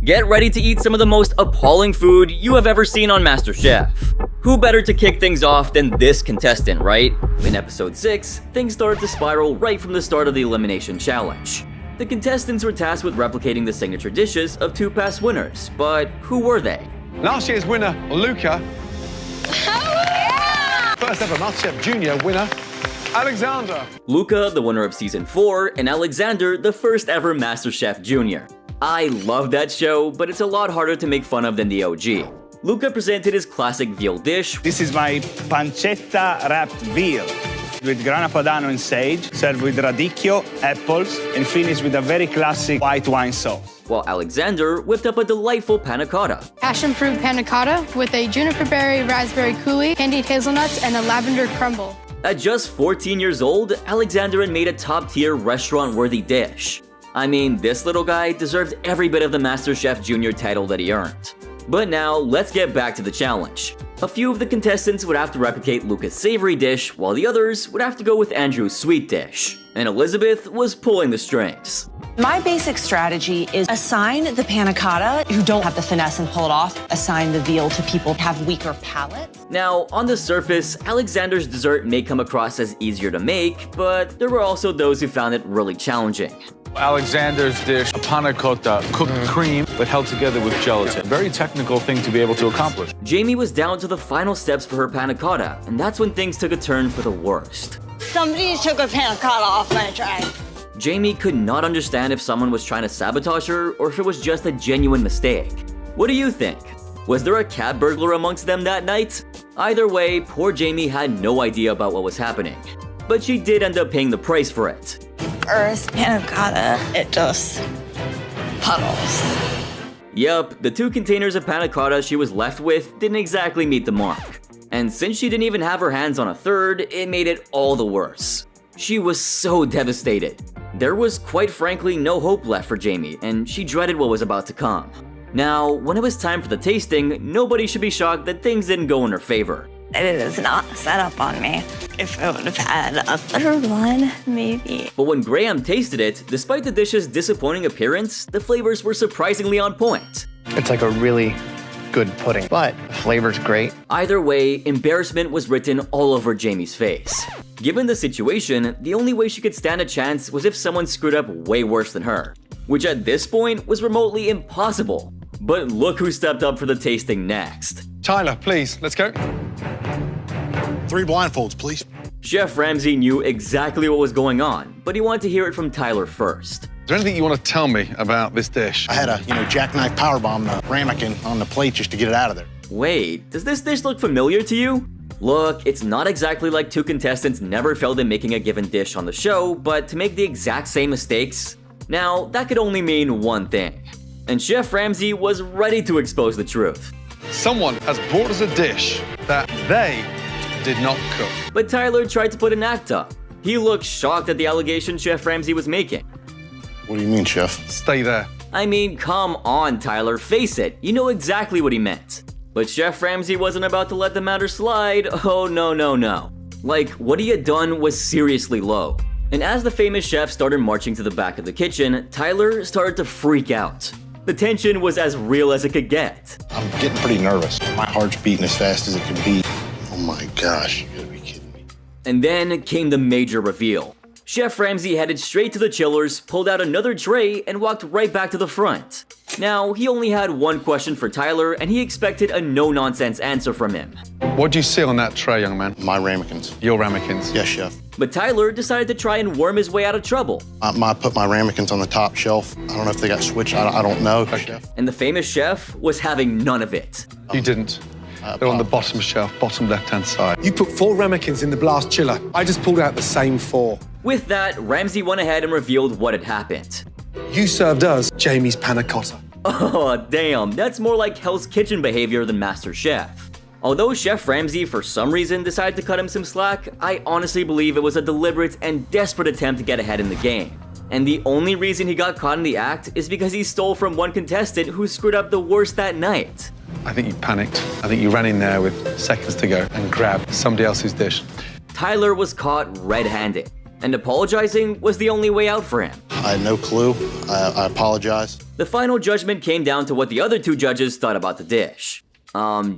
Get ready to eat some of the most appalling food you have ever seen on MasterChef. Who better to kick things off than this contestant, right? In episode 6, things started to spiral right from the start of the elimination challenge. The contestants were tasked with replicating the signature dishes of 2 past winners, but who were they? Last year's winner, Luca. First ever MasterChef Junior winner, Alexander. Luca, the winner of season 4, and Alexander, the first ever MasterChef Junior. I love that show, but it's a lot harder to make fun of than the OG. Luca presented his classic veal dish. This is my pancetta wrapped veal with grana padano and sage, served with radicchio, apples, and finished with a very classic white wine sauce. While Alexander whipped up a delightful panna cotta. Passion fruit panna cotta with a juniper berry raspberry coulis, candied hazelnuts, and a lavender crumble. At just 14 years old, Alexander had made a top-tier restaurant-worthy dish. I mean, this little guy deserved every bit of the MasterChef Junior title that he earned. But now, let's get back to the challenge. A few of the contestants would have to replicate Luca's savory dish, while the others would have to go with Andrew's sweet dish. And Elizabeth was pulling the strings. My basic strategy is assign the panna cotta who don't have the finesse and pull it off, assign the veal to people who have weaker palates. Now, on the surface, Alexander's dessert may come across as easier to make, but there were also those who found it really challenging. Alexander's dish, a panna cotta, cooked cream, but held together with gelatin. Very technical thing to be able to accomplish. Jamie was down to the final steps for her panna cotta, and that's when things took a turn for the worst. Somebody took a panna cotta off my tray. Jamie could not understand if someone was trying to sabotage her or if it was just a genuine mistake. What do you think? Was there a cat burglar amongst them that night? Either way, poor Jamie had no idea about what was happening. But she did end up paying the price for it. First panna cotta, it just puddles. Yup, the 2 containers of panna cotta she was left with didn't exactly meet the mark. And since she didn't even have her hands on a third, it made it all the worse. She was so devastated. There was quite frankly no hope left for Jamie, and she dreaded what was about to come. Now, when it was time for the tasting, nobody should be shocked that things didn't go in her favor. It is not set up on me. If I would have had a third one, maybe. But when Graham tasted it, despite the dish's disappointing appearance, the flavors were surprisingly on point. It's like a really good pudding, but the flavor's great. Either way, embarrassment was written all over Jamie's face. Given the situation, the only way she could stand a chance was if someone screwed up way worse than her, which at this point was remotely impossible. But look who stepped up for the tasting next. Tyler, please, let's go. 3 blindfolds, please. Chef Ramsay knew exactly what was going on, but he wanted to hear it from Tyler first. Is there anything you want to tell me about this dish? I had a, jackknife powerbomb the ramekin on the plate just to get it out of there. Wait, does this dish look familiar to you? Look, it's not exactly like 2 contestants never failed in making a given dish on the show, but to make the exact same mistakes? Now, that could only mean one thing. And Chef Ramsay was ready to expose the truth. Someone has brought us a dish that they did not cook. But Tyler tried to put an act up. He looked shocked at the allegation Chef Ramsay was making. What do you mean, Chef? Stay there. I mean, come on, Tyler, face it. You know exactly what he meant. But Chef Ramsay wasn't about to let the matter slide. Oh, no. Like, what he had done was seriously low. And as the famous chef started marching to the back of the kitchen, Tyler started to freak out. The tension was as real as it could get. I'm getting pretty nervous. My heart's beating as fast as it can beat. Oh my gosh, you gotta be kidding me. And then came the major reveal. Chef Ramsay headed straight to the chillers, pulled out another tray, and walked right back to the front. Now, he only had one question for Tyler, and he expected a no-nonsense answer from him. What do you see on that tray, young man? My ramekins. Your ramekins? Yes, Chef. But Tyler decided to try and worm his way out of trouble. I put my ramekins on the top shelf. I don't know if they got switched. I don't know, Chef. And the famous chef was having none of it. You didn't. They're on the bottom shelf, bottom left-hand side. You put 4 ramekins in the blast chiller. I just pulled out the same 4. With that, Ramsay went ahead and revealed what had happened. You served us Jamie's panna cotta. Oh, damn, that's more like Hell's Kitchen behavior than MasterChef. Although Chef Ramsay for some reason decided to cut him some slack, I honestly believe it was a deliberate and desperate attempt to get ahead in the game. And the only reason he got caught in the act is because he stole from one contestant who screwed up the worst that night. I think you panicked. I think you ran in there with seconds to go and grabbed somebody else's dish. Tyler was caught red-handed, and apologizing was the only way out for him. I had no clue. I apologize. The final judgment came down to what the other two judges thought about the dish.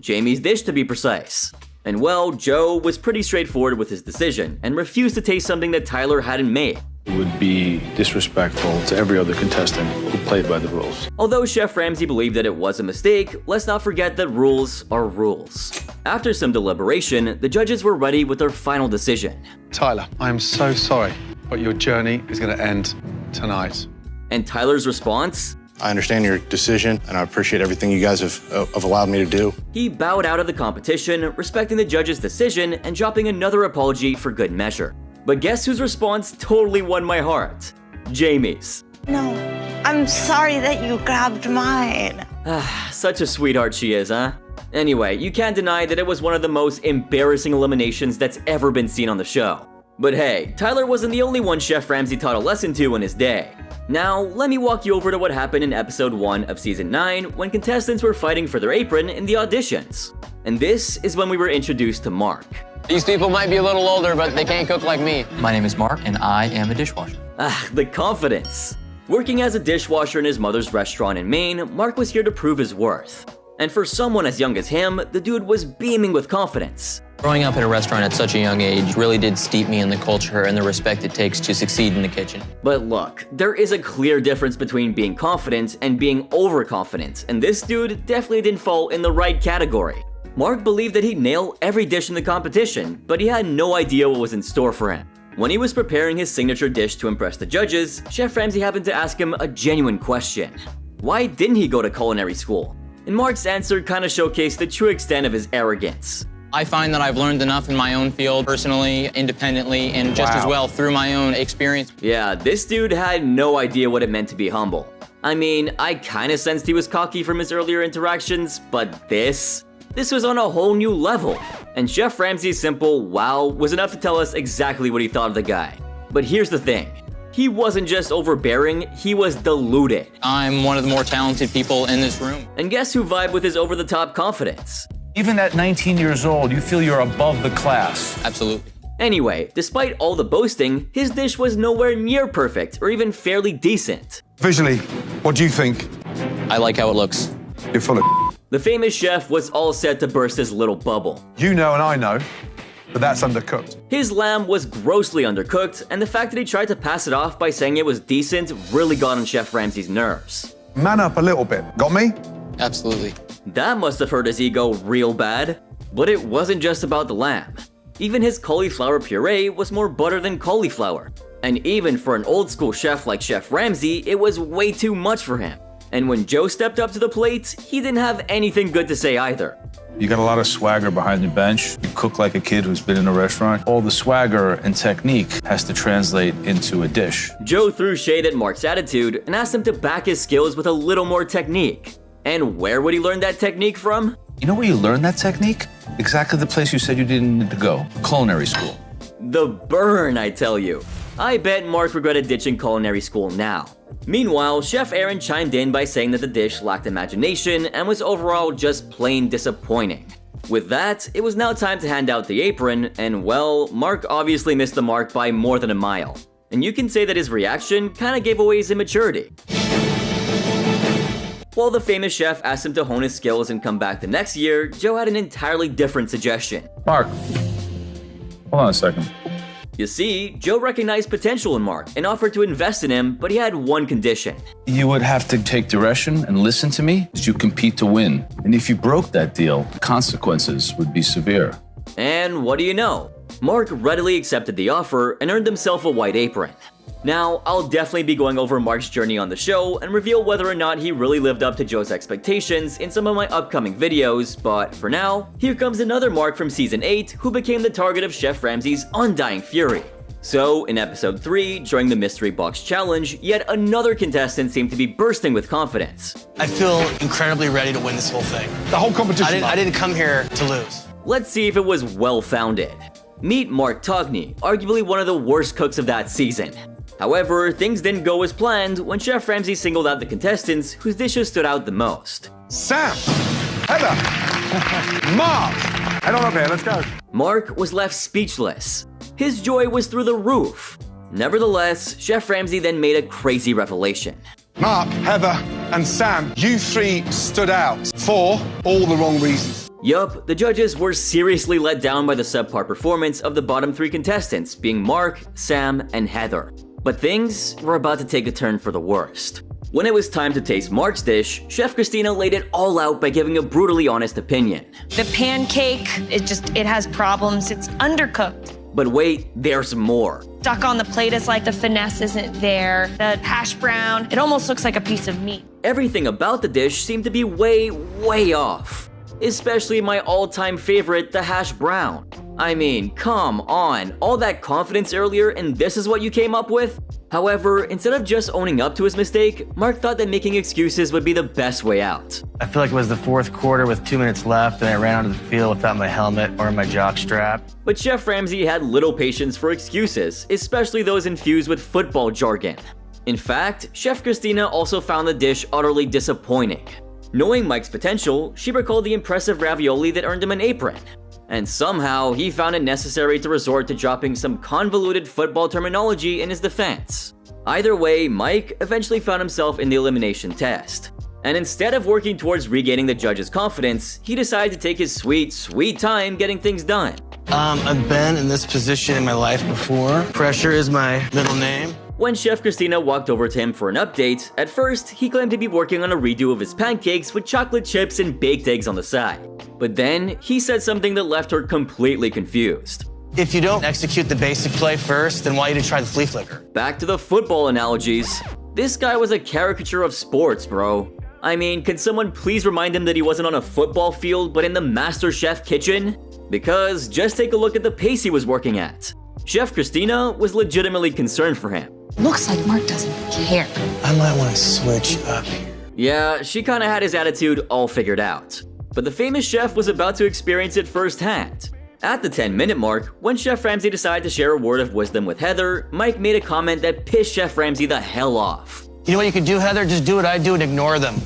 Jamie's dish to be precise. And well, Joe was pretty straightforward with his decision and refused to taste something that Tyler hadn't made. It would be disrespectful to every other contestant who played by the rules. Although Chef Ramsay believed that it was a mistake, let's not forget that rules are rules. After some deliberation, the judges were ready with their final decision. Tyler, I am so sorry, but your journey is going to end tonight. And Tyler's response? I understand your decision, and I appreciate everything you guys have allowed me to do. He bowed out of the competition, respecting the judges' decision and dropping another apology for good measure. But guess whose response totally won my heart? Jamie's. No, I'm sorry that you grabbed mine. Such a sweetheart she is, huh? Anyway, you can't deny that it was one of the most embarrassing eliminations that's ever been seen on the show. But hey, Tyler wasn't the only one Chef Ramsay taught a lesson to in his day. Now, let me walk you over to what happened in episode 1 of season 9 when contestants were fighting for their apron in the auditions. And this is when we were introduced to Mark. These people might be a little older, but they can't cook like me. My name is Mark, and I am a dishwasher. The confidence. Working as a dishwasher in his mother's restaurant in Maine, Mark was here to prove his worth. And for someone as young as him, the dude was beaming with confidence. Growing up in a restaurant at such a young age really did steep me in the culture and the respect it takes to succeed in the kitchen. But look, there is a clear difference between being confident and being overconfident, and this dude definitely didn't fall in the right category. Mark believed that he'd nail every dish in the competition, but he had no idea what was in store for him. When he was preparing his signature dish to impress the judges, Chef Ramsay happened to ask him a genuine question. Why didn't he go to culinary school? And Mark's answer kind of showcased the true extent of his arrogance. I find that I've learned enough in my own field, personally, independently, and just as well through my own experience. Yeah, this dude had no idea what it meant to be humble. I mean, I kind of sensed he was cocky from his earlier interactions, but this was on a whole new level. And Chef Ramsay's simple wow was enough to tell us exactly what he thought of the guy. But here's the thing. He wasn't just overbearing, he was deluded. I'm one of the more talented people in this room. And guess who vibed with his over-the-top confidence? Even at 19 years old, you feel you're above the class. Absolutely. Anyway, despite all the boasting, his dish was nowhere near perfect or even fairly decent. Visually, what do you think? I like how it looks. You're full of The famous chef was all set to burst his little bubble. You know and I know, but that's undercooked. His lamb was grossly undercooked, and the fact that he tried to pass it off by saying it was decent really got on Chef Ramsay's nerves. Man up a little bit. Got me? Absolutely. That must have hurt his ego real bad. But it wasn't just about the lamb. Even his cauliflower puree was more butter than cauliflower. And even for an old school chef like Chef Ramsay, it was way too much for him. And when Joe stepped up to the plate, he didn't have anything good to say either. You got a lot of swagger behind the bench. You cook like a kid who's been in a restaurant. All the swagger and technique has to translate into a dish. Joe threw shade at Mark's attitude and asked him to back his skills with a little more technique. And where would he learn that technique from? You know where you learned that technique? Exactly the place you said you didn't need to go. Culinary school. The burn, I tell you. I bet Mark regretted ditching culinary school now. Meanwhile, Chef Aaron chimed in by saying that the dish lacked imagination and was overall just plain disappointing. With that, it was now time to hand out the apron, and well, Mark obviously missed the mark by more than a mile. And you can say that his reaction kinda gave away his immaturity. While the famous chef asked him to hone his skills and come back the next year, Joe had an entirely different suggestion. Mark, hold on a second. You see, Joe recognized potential in Mark and offered to invest in him, but he had one condition. You would have to take direction and listen to me as you compete to win. And if you broke that deal, the consequences would be severe. And what do you know? Mark readily accepted the offer and earned himself a white apron. Now, I'll definitely be going over Mark's journey on the show and reveal whether or not he really lived up to Joe's expectations in some of my upcoming videos, but for now, here comes another Mark from Season 8 who became the target of Chef Ramsay's undying fury. So, in episode 3, during the Mystery Box Challenge, yet another contestant seemed to be bursting with confidence. I feel incredibly ready to win this whole thing. The whole competition. I didn't come here to lose. Let's see if it was well-founded. Meet Mark Togney, arguably one of the worst cooks of that season. However, things didn't go as planned when Chef Ramsay singled out the contestants whose dishes stood out the most. Sam! Heather! Mark! Head on up here, let's go. Mark was left speechless. His joy was through the roof. Nevertheless, Chef Ramsay then made a crazy revelation. Mark, Heather, and Sam, you three stood out for all the wrong reasons. Yup, the judges were seriously let down by the subpar performance of the bottom 3 contestants, being Mark, Sam, and Heather. But things were about to take a turn for the worst. When it was time to taste Mark's dish, Chef Christina laid it all out by giving a brutally honest opinion. The pancake, it has problems. It's undercooked. But wait, there's more. Stuck on the plate is like the finesse isn't there. The hash brown, it almost looks like a piece of meat. Everything about the dish seemed to be way off. Especially my all-time favorite, the hash brown. I mean, come on, all that confidence earlier and this is what you came up with? However, instead of just owning up to his mistake, Mark thought that making excuses would be the best way out. I feel like it was the fourth quarter with 2 minutes left and I ran onto the field without my helmet or my jock strap. But Chef Ramsay had little patience for excuses, especially those infused with football jargon. In fact, Chef Christina also found the dish utterly disappointing. Knowing Mike's potential, she recalled the impressive ravioli that earned him an apron. And somehow, he found it necessary to resort to dropping some convoluted football terminology in his defense. Either way, Mike eventually found himself in the elimination test. And instead of working towards regaining the judge's confidence, he decided to take his sweet time getting things done. I've been in this position in my life before. Pressure is my middle name. When Chef Christina walked over to him for an update, at first, he claimed to be working on a redo of his pancakes with chocolate chips and baked eggs on the side. But then, he said something that left her completely confused. If you don't execute the basic play first, then why you didn't try the flea flicker? Back to the football analogies. This guy was a caricature of sports, bro. I mean, can someone please remind him that he wasn't on a football field, but in the MasterChef kitchen? Because just take a look at the pace he was working at. Chef Christina was legitimately concerned for him. Looks like Mark doesn't care. I might want to switch up here. Yeah, she kinda had his attitude all figured out. But the famous chef was about to experience it firsthand. At the 10-minute mark, when Chef Ramsay decided to share a word of wisdom with Heather, Mike made a comment that pissed Chef Ramsay the hell off. You know what you could do, Heather? Just do what I do and ignore them.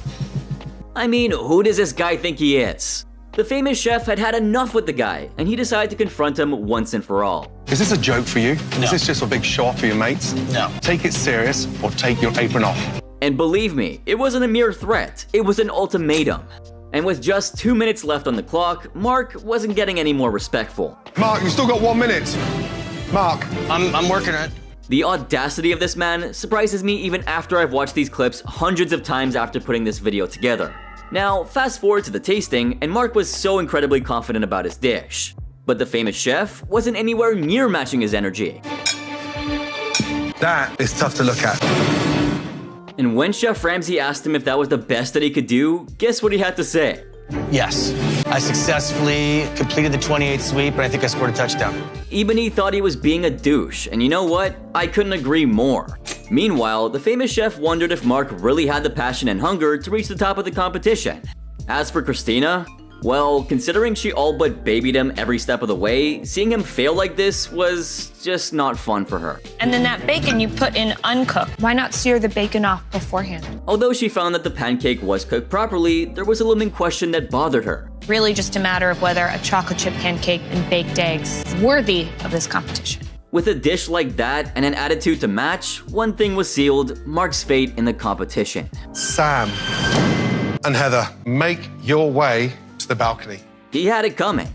I mean, who does this guy think he is? The famous chef had had enough with the guy, and he decided to confront him once and for all. Is this a joke for you? No. Is this just a big show-off for your mates? No. Take it serious or take your apron off. And believe me, it wasn't a mere threat, it was an ultimatum. And with just 2 minutes left on the clock, Mark wasn't getting any more respectful. Mark, you still got 1 minute. Mark. I'm working on it. The audacity of this man surprises me even after I've watched these clips hundreds of times after putting this video together. Now, fast forward to the tasting, and Mark was so incredibly confident about his dish. But the famous chef wasn't anywhere near matching his energy. That is tough to look at. And when Chef Ramsay asked him if that was the best that he could do, guess what he had to say? Yes. I successfully completed the 28 sweep, and I think I scored a touchdown. Ebony thought he was being a douche, and you know what? I couldn't agree more. Meanwhile, the famous chef wondered if Mark really had the passion and hunger to reach the top of the competition. As for Christina, well, considering she all but babied him every step of the way, seeing him fail like this was just not fun for her. And then that bacon you put in uncooked. Why not sear the bacon off beforehand? Although she found that the pancake was cooked properly, there was a looming question that bothered her. Really just a matter of whether a chocolate chip pancake and baked eggs is worthy of this competition. With a dish like that and an attitude to match, one thing was sealed: Mark's fate in the competition. Sam and Heather, make your way to the balcony. He had it coming.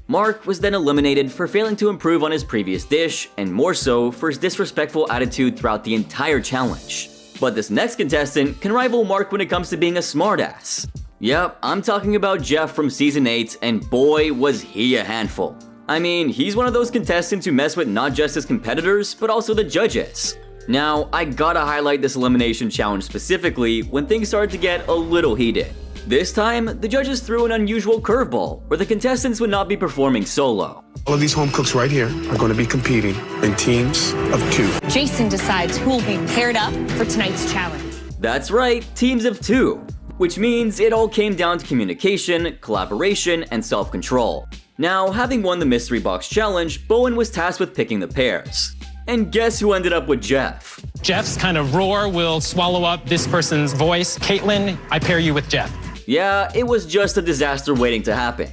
Mark was then eliminated for failing to improve on his previous dish, and more so for his disrespectful attitude throughout the entire challenge. But this next contestant can rival Mark when it comes to being a smartass. Yep, I'm talking about Jeff from Season 8, and boy was he a handful. I mean, he's one of those contestants who mess with not just his competitors, but also the judges. Now, I gotta highlight this elimination challenge specifically when things started to get a little heated. This time, the judges threw an unusual curveball, where the contestants would not be performing solo. All of these home cooks right here are going to be competing in teams of 2. Jason decides who will be paired up for tonight's challenge. That's right, teams of 2. Which means it all came down to communication, collaboration, and self-control. Now, having won the Mystery Box Challenge, Bowen was tasked with picking the pairs. And guess who ended up with Jeff? Jeff's kind of roar will swallow up this person's voice. Caitlin, I pair you with Jeff. Yeah, it was just a disaster waiting to happen.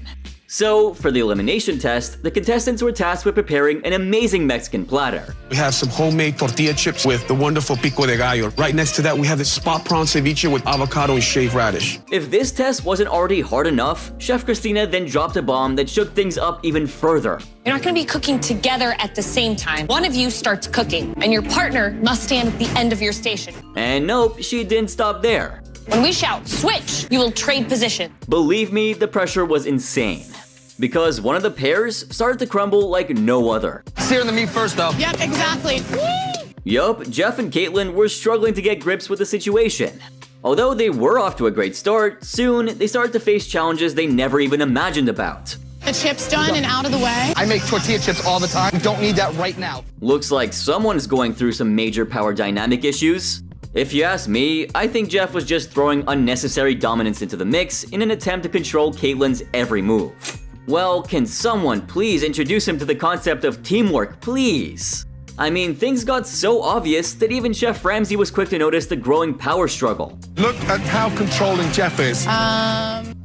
So, for the elimination test, the contestants were tasked with preparing an amazing Mexican platter. We have some homemade tortilla chips with the wonderful pico de gallo. Right next to that, we have the spot prawn ceviche with avocado and shaved radish. If this test wasn't already hard enough, Chef Christina then dropped a bomb that shook things up even further. You're not going to be cooking together at the same time. One of you starts cooking, and your partner must stand at the end of your station. And nope, she didn't stop there. When we shout, switch, you will trade position. Believe me, the pressure was insane. Because one of the pairs started to crumble like no other. Searing the meat first, though. Yep, exactly. Yup, Jeff and Caitlin were struggling to get grips with the situation. Although they were off to a great start, soon they started to face challenges they never even imagined about. The chips done and out of the way. I make tortilla chips all the time. We don't need that right now. Looks like someone's going through some major power dynamic issues. If you ask me, I think Jeff was just throwing unnecessary dominance into the mix in an attempt to control Caitlin's every move. Well, can someone please introduce him to the concept of teamwork, please? I mean, things got so obvious that even Chef Ramsay was quick to notice the growing power struggle. Look at how controlling Jeff is.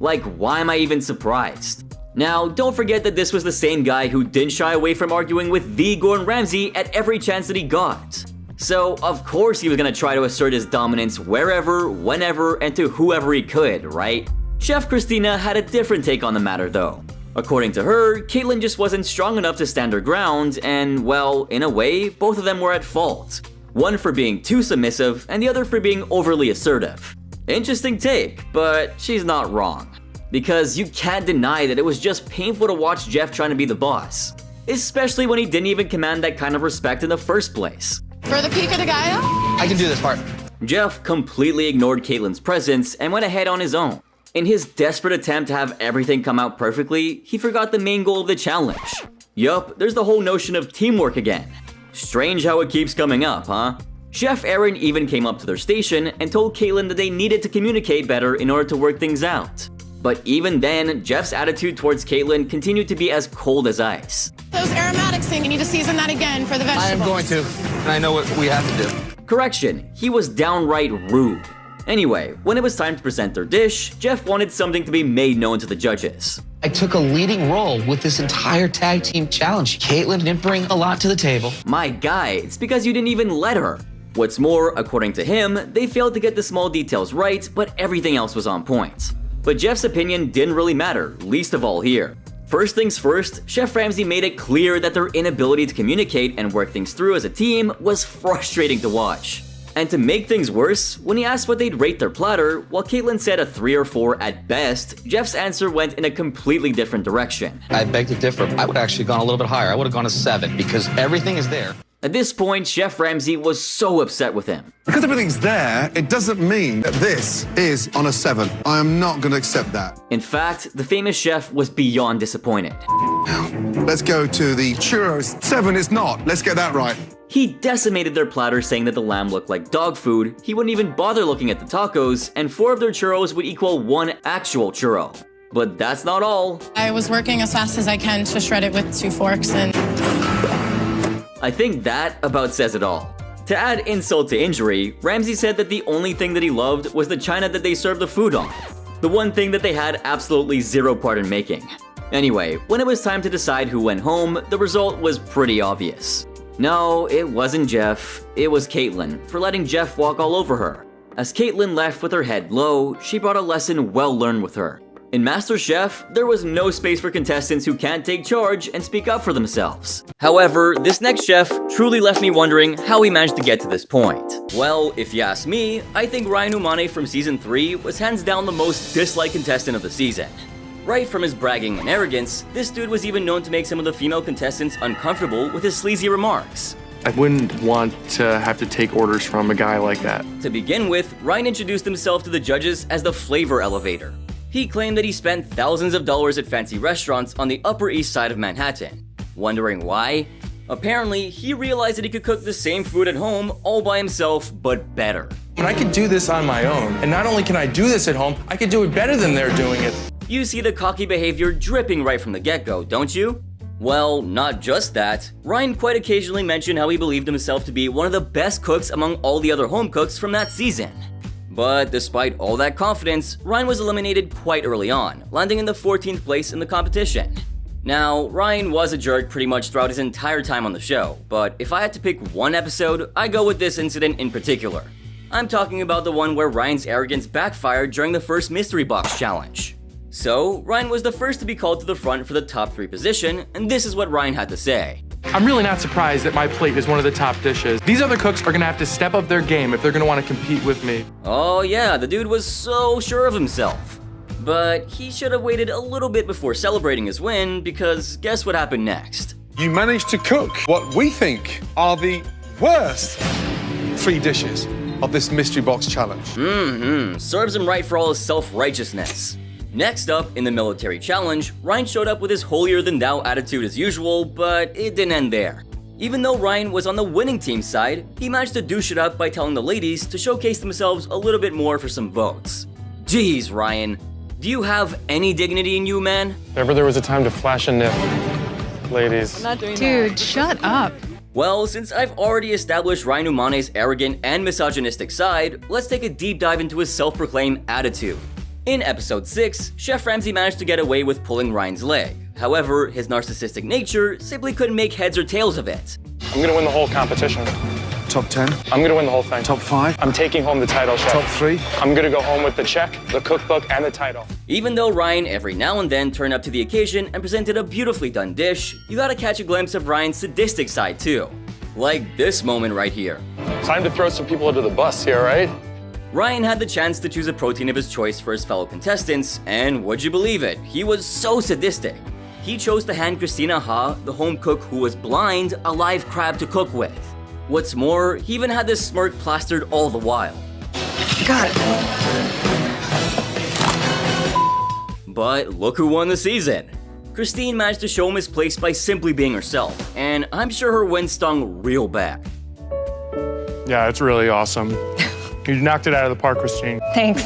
Like, why am I even surprised? Now, don't forget that this was the same guy who didn't shy away from arguing with the Gordon Ramsay at every chance that he got. So, of course he was gonna try to assert his dominance wherever, whenever, and to whoever he could, right? Chef Christina had a different take on the matter though. According to her, Caitlin just wasn't strong enough to stand her ground, and well, in a way, both of them were at fault. One for being too submissive, and the other for being overly assertive. Interesting take, but she's not wrong. Because you can't deny that it was just painful to watch Jeff trying to be the boss. Especially when he didn't even command that kind of respect in the first place. For the pico de gallo? I can do this part. Jeff completely ignored Caitlin's presence and went ahead on his own. In his desperate attempt to have everything come out perfectly, he forgot the main goal of the challenge. Yup, there's the whole notion of teamwork again. Strange how it keeps coming up, huh? Chef Aaron even came up to their station and told Caitlin that they needed to communicate better in order to work things out. But even then, Jeff's attitude towards Caitlin continued to be as cold as ice. Those aromatics thing, you need to season that again for the vegetables. I am going to, and I know what we have to do. Correction, he was downright rude. Anyway, when it was time to present their dish, Jeff wanted something to be made known to the judges. I took a leading role with this entire tag team challenge. Caitlin didn't bring a lot to the table. My guy, it's because you didn't even let her. What's more, according to him, they failed to get the small details right, but everything else was on point. But Jeff's opinion didn't really matter, least of all here. First things first, Chef Ramsay made it clear that their inability to communicate and work things through as a team was frustrating to watch. And to make things worse, when he asked what they'd rate their platter, while Caitlin said a 3 or 4 at best, Jeff's answer went in a completely different direction. I beg to differ. I would have actually gone a little bit higher. I would have gone a 7 because everything is there. At this point, Chef Ramsay was so upset with him. Because everything's there, it doesn't mean that this is on a 7. I am not going to accept that. In fact, the famous chef was beyond disappointed. Now, let's go to the churros. 7 is not. Let's get that right. He decimated their platter, saying that the lamb looked like dog food, he wouldn't even bother looking at the tacos, and 4 of their churros would equal 1 actual churro. But that's not all. I was working as fast as I can to shred it with 2 forks and... I think that about says it all. To add insult to injury, Ramsay said that the only thing that he loved was the china that they served the food on. The one thing that they had absolutely zero part in making. Anyway, when it was time to decide who went home, the result was pretty obvious. No, it wasn't Jeff, it was Caitlin, for letting Jeff walk all over her. As Caitlin left with her head low, she brought a lesson well learned with her. In MasterChef, there was no space for contestants who can't take charge and speak up for themselves. However, this next chef truly left me wondering how he managed to get to this point. Well, if you ask me, I think Ryan Umane from Season 3 was hands down the most disliked contestant of the season. Right from his bragging and arrogance, this dude was even known to make some of the female contestants uncomfortable with his sleazy remarks. I wouldn't want to have to take orders from a guy like that. To begin with, Ryan introduced himself to the judges as the flavor elevator. He claimed that he spent thousands of dollars at fancy restaurants on the Upper East Side of Manhattan. Wondering why? Apparently, he realized that he could cook the same food at home all by himself, but better. And I could do this on my own, and not only can I do this at home, I could do it better than they're doing it. You see the cocky behavior dripping right from the get-go, don't you? Well, not just that. Ryan quite occasionally mentioned how he believed himself to be one of the best cooks among all the other home cooks from that season. But despite all that confidence, Ryan was eliminated quite early on, landing in the 14th place in the competition. Now, Ryan was a jerk pretty much throughout his entire time on the show, but if I had to pick one episode, I go with this incident in particular. I'm talking about the one where Ryan's arrogance backfired during the first mystery box challenge. So, Ryan was the first to be called to the front for the top 3 position, and this is what Ryan had to say. I'm really not surprised that my plate is one of the top dishes. These other cooks are gonna have to step up their game if they're gonna want to compete with me. Oh yeah, the dude was so sure of himself. But he should have waited a little bit before celebrating his win, because guess what happened next? You managed to cook what we think are the worst 3 dishes of this mystery box challenge. Serves him right for all his self-righteousness. Next up, in the military challenge, Ryan showed up with his holier-than-thou attitude as usual, but it didn't end there. Even though Ryan was on the winning team's side, he managed to douche it up by telling the ladies to showcase themselves a little bit more for some votes. Jeez, Ryan. Do you have any dignity in you, man? Never there was a time to flash a nip, ladies. I'm not doing Dude, that. shut up. Well, since I've already established Ryan Umane's arrogant and misogynistic side, let's take a deep dive into his self-proclaimed attitude. In episode 6, Chef Ramsay managed to get away with pulling Ryan's leg. However, his narcissistic nature simply couldn't make heads or tails of it. I'm gonna win the whole competition. Top 10, I'm gonna win the whole thing. top 5, I'm taking home the title, Chef. top 3. I'm gonna go home with the check, the cookbook, and the title. Even though Ryan every now and then turned up to the occasion and presented a beautifully done dish, you gotta catch a glimpse of Ryan's sadistic side too. Like this moment right here. Time to throw some people under the bus here, right? Ryan had the chance to choose a protein of his choice for his fellow contestants, and would you believe it, he was so sadistic. He chose to hand Christina Ha, the home cook who was blind, a live crab to cook with. What's more, he even had this smirk plastered all the while. God. But look who won the season. Christine managed to show him his place by simply being herself, and I'm sure her win stung real bad. Yeah, it's really awesome. You knocked it out of the park, Christine. Thanks.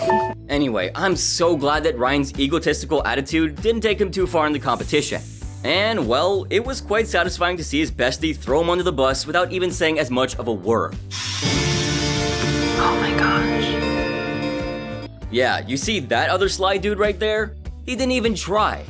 Anyway, I'm so glad that Ryan's egotistical attitude didn't take him too far in the competition. And well, it was quite satisfying to see his bestie throw him under the bus without even saying as much of a word. Oh my gosh. Yeah, you see that other sly dude right there? He didn't even try.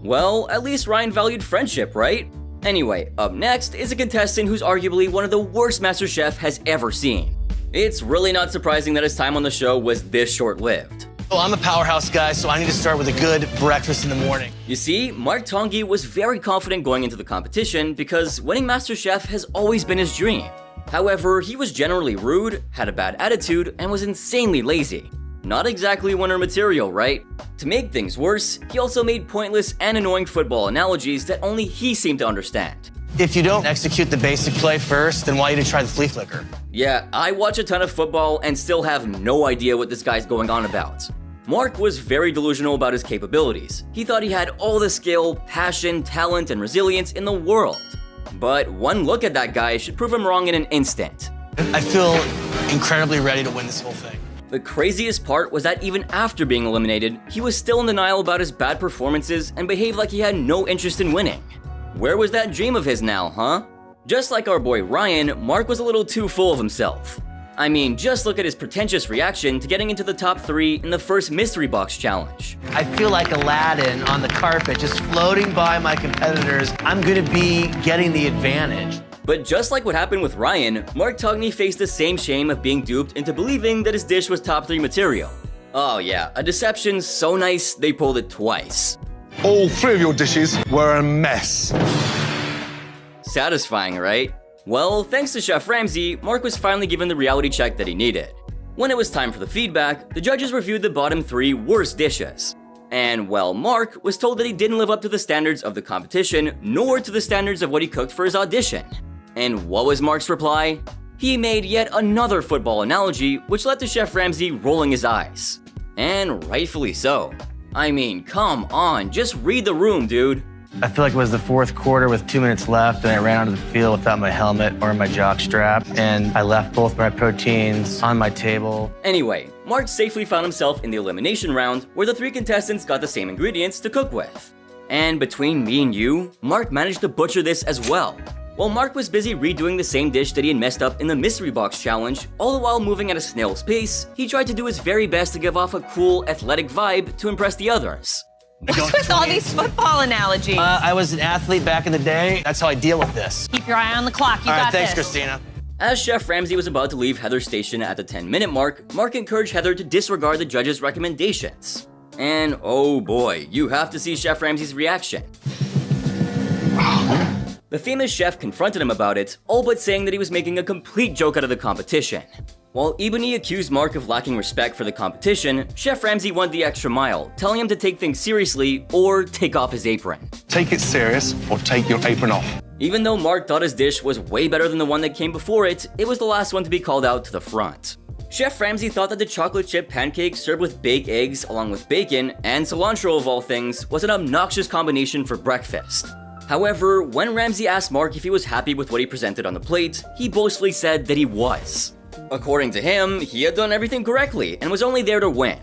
Well, at least Ryan valued friendship, right? Anyway, up next is a contestant who's arguably one of the worst MasterChef has ever seen. It's really not surprising that his time on the show was this short-lived. Well, I'm a powerhouse guy, so I need to start with a good breakfast in the morning. You see, Mark Tongi was very confident going into the competition because winning MasterChef has always been his dream. However, he was generally rude, had a bad attitude, and was insanely lazy. Not exactly winner material, right? To make things worse, he also made pointless and annoying football analogies that only he seemed to understand. If you don't execute the basic play first, then why you didn't try the flea flicker? Yeah, I watch a ton of football and still have no idea what this guy's going on about. Mark was very delusional about his capabilities. He thought he had all the skill, passion, talent, and resilience in the world. But one look at that guy should prove him wrong in an instant. I feel incredibly ready to win this whole thing. The craziest part was that even after being eliminated, he was still in denial about his bad performances and behaved like he had no interest in winning. Where was that dream of his now, huh? Just like our boy Ryan, Mark was a little too full of himself. I mean, just look at his pretentious reaction to getting into the top 3 in the first mystery box challenge. I feel like Aladdin on the carpet, just floating by my competitors. I'm gonna be getting the advantage. But just like what happened with Ryan, Mark Togney faced the same shame of being duped into believing that his dish was top 3 material. Oh yeah, a deception so nice they pulled it twice. All 3 of your dishes were a mess. Satisfying, right? Well, thanks to Chef Ramsay, Mark was finally given the reality check that he needed. When it was time for the feedback, the judges reviewed the bottom 3 worst dishes. And well, Mark was told that he didn't live up to the standards of the competition, nor to the standards of what he cooked for his audition. And what was Mark's reply? He made yet another football analogy, which led to Chef Ramsay rolling his eyes. And rightfully so. I mean, come on, just read the room, dude. I feel like it was the 4th quarter with 2 minutes left, and I ran onto the field without my helmet or my jock strap, and I left both my proteins on my table. Anyway, Mark safely found himself in the elimination round, where the 3 contestants got the same ingredients to cook with. And between me and you, Mark managed to butcher this as well. While Mark was busy redoing the same dish that he had messed up in the mystery box challenge, all the while moving at a snail's pace, he tried to do his very best to give off a cool, athletic vibe to impress the others. What's with all these football analogies? I was an athlete back in the day. That's how I deal with this. Keep your eye on the clock. You All right, got thanks, this. Christina. As Chef Ramsay was about to leave Heather's station at the 10-minute mark, Mark encouraged Heather to disregard the judges' recommendations. And oh boy, you have to see Chef Ramsay's reaction. The famous chef confronted him about it, all but saying that he was making a complete joke out of the competition. While Ebony accused Mark of lacking respect for the competition, Chef Ramsay went the extra mile, telling him to take things seriously or take off his apron. Take it serious or take your apron off. Even though Mark thought his dish was way better than the one that came before it, it was the last one to be called out to the front. Chef Ramsay thought that the chocolate chip pancake served with baked eggs along with bacon and cilantro of all things was an obnoxious combination for breakfast. However, when Ramsay asked Mark if he was happy with what he presented on the plate, he boastfully said that he was. According to him, he had done everything correctly and was only there to win.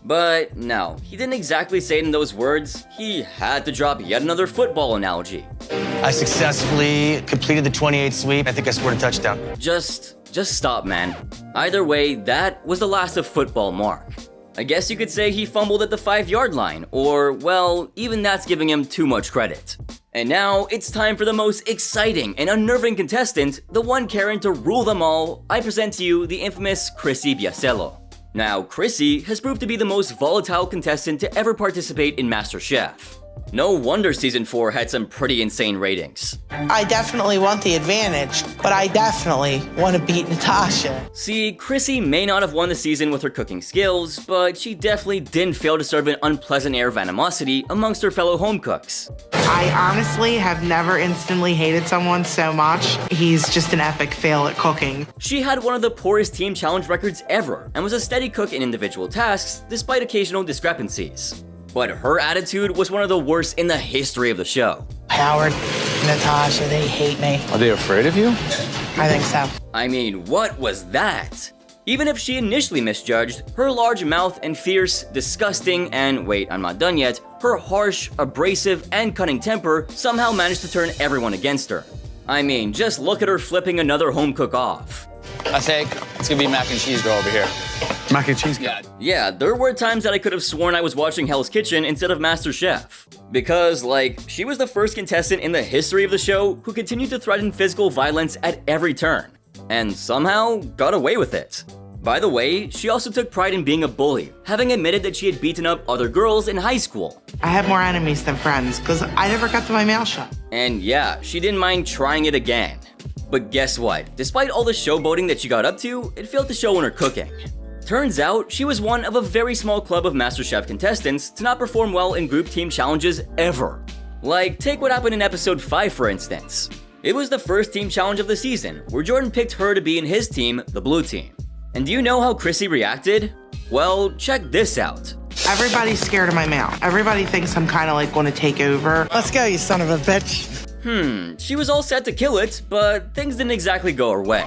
But no, he didn't exactly say it in those words. He had to drop yet another football analogy. I successfully completed the 28 sweep. I think I scored a touchdown. Just stop, man. Either way, that was the last of football Mark. I guess you could say he fumbled at the 5-yard line, or, well, even that's giving him too much credit. And now, it's time for the most exciting and unnerving contestant, the one Karen to rule them all. I present to you the infamous Chrissy Biasello. Now, Chrissy has proved to be the most volatile contestant to ever participate in MasterChef. No wonder Season 4 had some pretty insane ratings. I definitely want the advantage, but I definitely want to beat Natasha. See, Chrissy may not have won the season with her cooking skills, but she definitely didn't fail to serve an unpleasant air of animosity amongst her fellow home cooks. I honestly have never instantly hated someone so much. He's just an epic fail at cooking. She had one of the poorest team challenge records ever, and was a steady cook in individual tasks, despite occasional discrepancies. But her attitude was one of the worst in the history of the show. Howard, Natasha, they hate me. Are they afraid of you? I think so. I mean, what was that? Even if she initially misjudged, her large mouth and fierce, disgusting, and wait, I'm not done yet, her harsh, abrasive, and cutting temper somehow managed to turn everyone against her. I mean, just look at her flipping another home cook off. I think it's gonna be mac and cheese girl over here. Mac and cheese guy. Yeah, there were times that I could have sworn I was watching Hell's Kitchen instead of MasterChef. Because, like, she was the first contestant in the history of the show who continued to threaten physical violence at every turn, and somehow got away with it. By the way, she also took pride in being a bully, having admitted that she had beaten up other girls in high school. I have more enemies than friends, because I never got to my mouth shut. And yeah, she didn't mind trying it again. But guess what? Despite all the showboating that she got up to, it failed to show in her cooking. Turns out, she was one of a very small club of MasterChef contestants to not perform well in group team challenges ever. Like, take what happened in episode 5 for instance. It was the first team challenge of the season, where Jordan picked her to be in his team, the blue team. And do you know how Chrissy reacted? Well, check this out. Everybody's scared of my mouth. Everybody thinks I'm kind of like going to take over. Let's go, you son of a bitch. She was all set to kill it, but things didn't exactly go her way.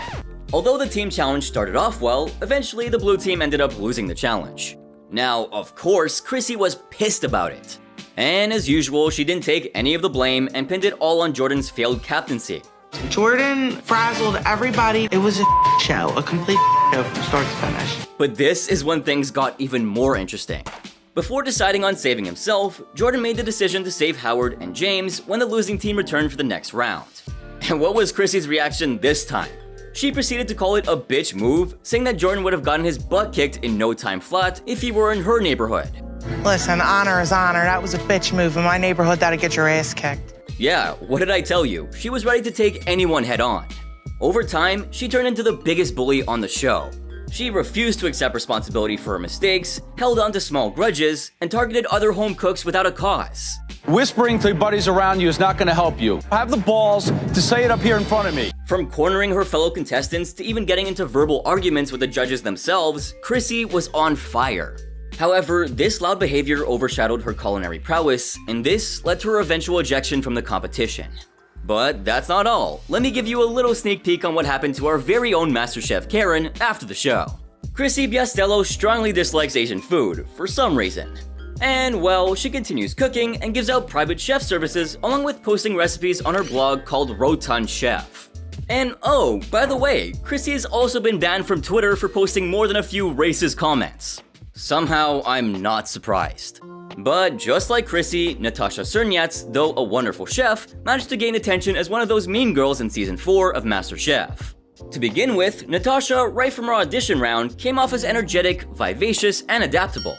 Although the team challenge started off well, eventually the blue team ended up losing the challenge. Now, of course, Chrissy was pissed about it. And as usual, she didn't take any of the blame and pinned it all on Jordan's failed captaincy. Jordan frazzled everybody. It was a show, a complete show from start to finish. But this is when things got even more interesting. Before deciding on saving himself, Jordan made the decision to save Howard and James when the losing team returned for the next round. And what was Chrissy's reaction this time? She proceeded to call it a bitch move, saying that Jordan would have gotten his butt kicked in no time flat if he were in her neighborhood. Listen, honor is honor. That was a bitch move. In my neighborhood, that'd get your ass kicked. Yeah, what did I tell you? She was ready to take anyone head on. Over time, she turned into the biggest bully on the show. She refused to accept responsibility for her mistakes, held on to small grudges, and targeted other home cooks without a cause. Whispering to buddies around you is not going to help you. Have the balls to say it up here in front of me. From cornering her fellow contestants to even getting into verbal arguments with the judges themselves, Chrissy was on fire. However, this loud behavior overshadowed her culinary prowess, and this led to her eventual ejection from the competition. But that's not all. Let me give you a little sneak peek on what happened to our very own MasterChef Karen after the show. Chrissy Biasello strongly dislikes Asian food, for some reason. And well, she continues cooking and gives out private chef services along with posting recipes on her blog called Rotund Chef. And oh, by the way, Chrissy has also been banned from Twitter for posting more than a few racist comments. Somehow, I'm not surprised. But just like Chrissy, Natasha Cernyats, though a wonderful chef, managed to gain attention as one of those mean girls in season 4 of MasterChef. To begin with, Natasha, right from her audition round, came off as energetic, vivacious, and adaptable.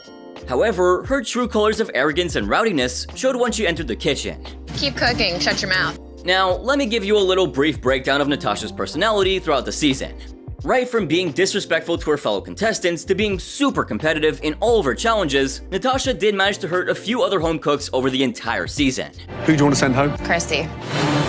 However, her true colors of arrogance and rowdiness showed once she entered the kitchen. Keep cooking, shut your mouth. Now, let me give you a little brief breakdown of Natasha's personality throughout the season. Right from being disrespectful to her fellow contestants to being super competitive in all of her challenges, Natasha did manage to hurt a few other home cooks over the entire season. Who do you want to send home? Christy.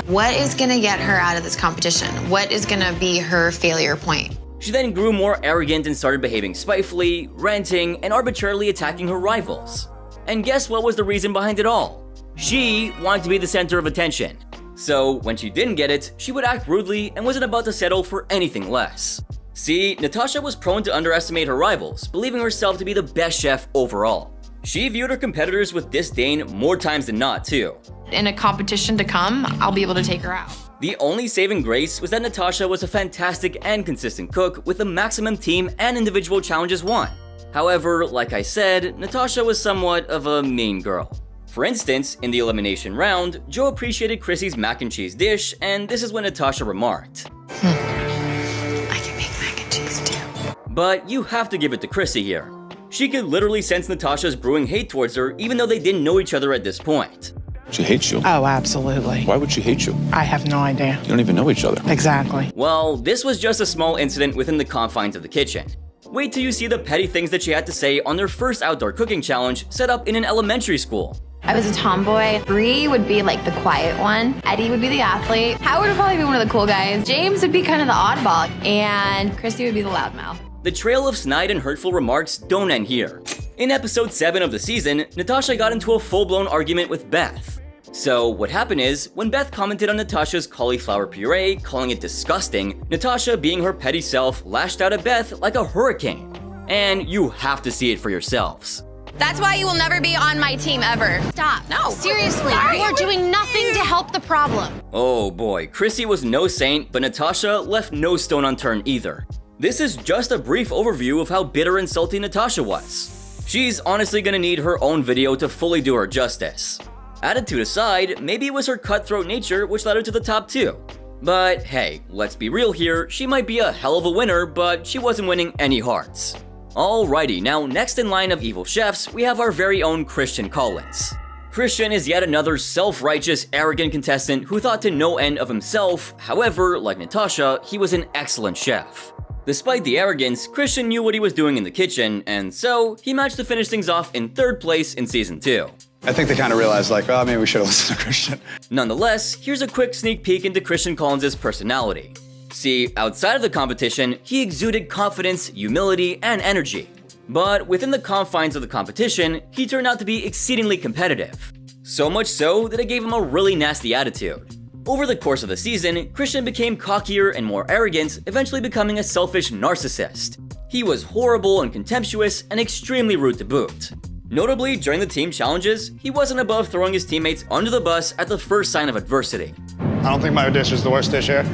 What is gonna get her out of this competition? What is gonna be her failure point? She then grew more arrogant and started behaving spitefully, ranting, and arbitrarily attacking her rivals. And guess what was the reason behind it all? She wanted to be the center of attention. So when she didn't get it, she would act rudely and wasn't about to settle for anything less. See, Natasha was prone to underestimate her rivals, believing herself to be the best chef overall. She viewed her competitors with disdain more times than not, too. In a competition to come, I'll be able to take her out. The only saving grace was that Natasha was a fantastic and consistent cook with the maximum team and individual challenges won. However, like I said, Natasha was somewhat of a mean girl. For instance, in the elimination round, Joe appreciated Chrissy's mac and cheese dish, and this is when Natasha remarked, I can make mac and cheese too. But you have to give it to Chrissy here. She could literally sense Natasha's brewing hate towards her even though they didn't know each other at this point. She hates you. Oh, absolutely. Why would she hate you? I have no idea. You don't even know each other. Exactly. Well, this was just a small incident within the confines of the kitchen. Wait till you see the petty things that she had to say on their first outdoor cooking challenge set up in an elementary school. I was a tomboy. Bree would be like the quiet one. Eddie would be the athlete. Howard would probably be one of the cool guys. James would be kind of the oddball. And Christy would be the loudmouth. The trail of snide and hurtful remarks don't end here. In episode 7 of the season, Natasha got into a full-blown argument with Beth. So what happened is, when Beth commented on Natasha's cauliflower puree, calling it disgusting, Natasha, being her petty self, lashed out at Beth like a hurricane. And you have to see it for yourselves. That's why you will never be on my team ever. Stop. No. Seriously, you are doing nothing to help the problem. Oh boy, Chrissy was no saint, but Natasha left no stone unturned either. This is just a brief overview of how bitter and salty Natasha was. She's honestly gonna need her own video to fully do her justice. Attitude aside, maybe it was her cutthroat nature which led her to the top 2. But hey, let's be real here, she might be a hell of a winner, but she wasn't winning any hearts. Alrighty, now next in line of evil chefs, we have our very own Christian Collins. Christian is yet another self-righteous, arrogant contestant who thought to no end of himself. However, like Natasha, he was an excellent chef. Despite the arrogance, Christian knew what he was doing in the kitchen, and so he managed to finish things off in 3rd place in season 2. I think they kind of realized, like, oh, maybe we should have listened to Christian. Nonetheless, here's a quick sneak peek into Christian Collins' personality. See, outside of the competition, he exuded confidence, humility, and energy. But within the confines of the competition, he turned out to be exceedingly competitive. So much so that it gave him a really nasty attitude. Over the course of the season, Christian became cockier and more arrogant, eventually becoming a selfish narcissist. He was horrible and contemptuous and extremely rude to boot. Notably, during the team challenges, he wasn't above throwing his teammates under the bus at the first sign of adversity. I don't think my dish is the worst dish here.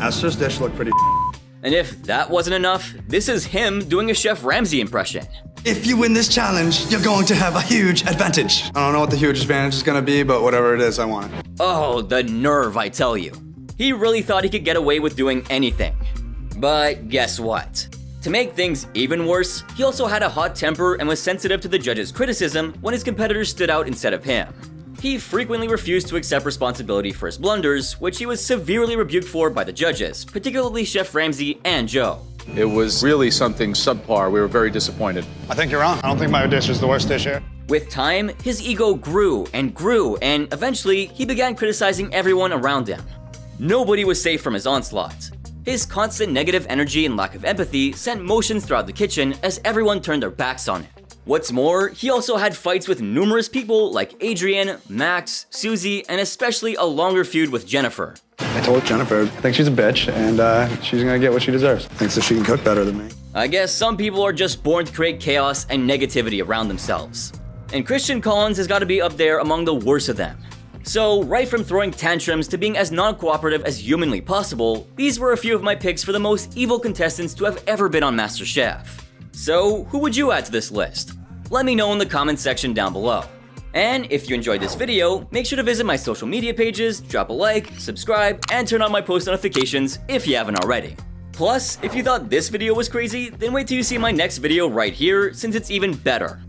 Esther's dish looked pretty. And if that wasn't enough, this is him doing a Chef Ramsay impression. If you win this challenge, you're going to have a huge advantage. I don't know what the huge advantage is going to be, but whatever it is, I want it. Oh, the nerve, I tell you. He really thought he could get away with doing anything. But guess what? To make things even worse, he also had a hot temper and was sensitive to the judges' criticism when his competitors stood out instead of him. He frequently refused to accept responsibility for his blunders, which he was severely rebuked for by the judges, particularly Chef Ramsay and Joe. It was really something subpar. We were very disappointed. I think you're wrong. I don't think my dish is the worst dish here. With time, his ego grew, and eventually he began criticizing everyone around him. Nobody was safe from his onslaught. His constant negative energy and lack of empathy sent motions throughout the kitchen as everyone turned their backs on him. What's more, he also had fights with numerous people like Adrian, Max, Susie, and especially a longer feud with Jennifer. I told Jennifer, I think she's a bitch, and she's gonna get what she deserves. Thinks that she can cook better than me. I guess some people are just born to create chaos and negativity around themselves. And Christian Collins has got to be up there among the worst of them. So, right from throwing tantrums to being as non-cooperative as humanly possible, these were a few of my picks for the most evil contestants to have ever been on MasterChef. So, who would you add to this list? Let me know in the comments section down below. And if you enjoyed this video, make sure to visit my social media pages, drop a like, subscribe, and turn on my post notifications if you haven't already. Plus, if you thought this video was crazy, then wait till you see my next video right here, since it's even better.